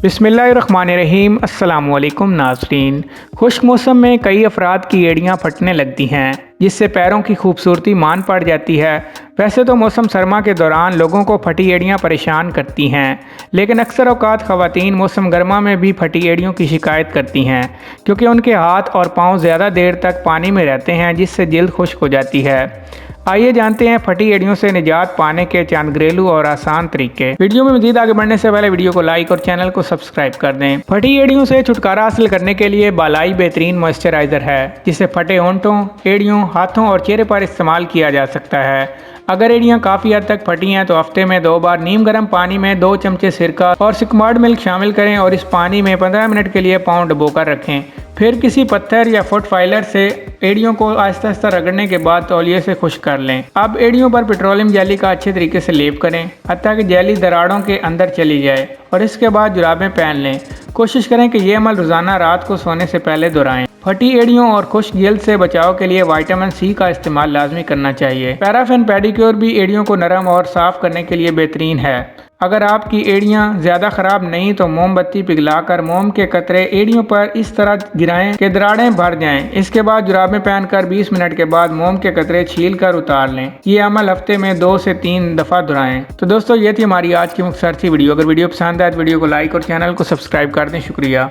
बिस्मिल्लाहिर्रहमानिर्रहीम। अस्सलामुअलैकुम नाज़रीन। खुश्क मौसम में कई अफराद की एड़ियाँ फटने लगती हैं, जिससे पैरों की खूबसूरती मान पड़ जाती है। वैसे तो मौसम सरमा के दौरान लोगों को फटी एड़ियाँ परेशान करती हैं, लेकिन अक्सर औक़ात ख़वातीन मौसम गर्मा में भी फटी एड़ियों की शिकायत करती हैं, क्योंकि उनके हाथ और पाँव ज़्यादा देर तक पानी में रहते हैं, जिससे जल्द खुश्क हो जाती है। आइए जानते हैं फटी एड़ियों से निजात पाने के चंद घरेलू और आसान तरीके। वीडियो में मज़ीद आगे बढ़ने से पहले वीडियो को लाइक और चैनल को सब्सक्राइब कर दें। फटी एड़ियों से छुटकारा हासिल करने के लिए बालाई बेहतरीन मॉइस्चराइज़र है, जिसे फटे होंठों, एड़ियों, हाथों और चेहरे पर इस्तेमाल किया जा सकता है। अगर एड़ियाँ काफ़ी हद तक फटी हैं तो हफ्ते में 2 बार नीम गर्म पानी में 2 चमचे सिरका और सिकमार्ड मिल्क शामिल करें और इस पानी में 15 मिनट के लिए पाँव डुबोकर रखें। फिर किसी पत्थर या फुट फाइलर से एड़ियों को आहिस्ता आहिस्ता रगड़ने के बाद तौलिए से खुश्क कर लें। अब एड़ियों पर पेट्रोलियम जेली का अच्छे तरीके से लेप करें, हत्ता कि जेली दरारों के अंदर चली जाए, और इसके बाद जुराबें पहन लें। कोशिश करें कि ये अमल रोज़ाना रात को सोने से पहले दोहराएं। फटी एड़ियों और खुश्क जल्द से बचाव के लिए विटामिन सी का इस्तेमाल लाजमी करना चाहिए। पैराफिन पेडिक्योर भी एड़ियों को नरम और साफ करने के लिए बेहतरीन है। अगर आपकी एड़ियाँ ज़्यादा ख़राब नहीं तो मोमबत्ती पिघलाकर मोम के कतरे एड़ियों पर इस तरह गिराएं कि दरारें भर जाएं। इसके बाद जुराबें पहनकर 20 मिनट के बाद मोम के कतरे छील कर उतार लें। ये अमल हफ्ते में 2 से 3 दफ़ा दोहराएं। तो दोस्तों, ये थी हमारी आज की मुख्तसर सी वीडियो। अगर वीडियो पसंद आए तो वीडियो को लाइक और चैनल को सब्सक्राइब कर दें। शुक्रिया।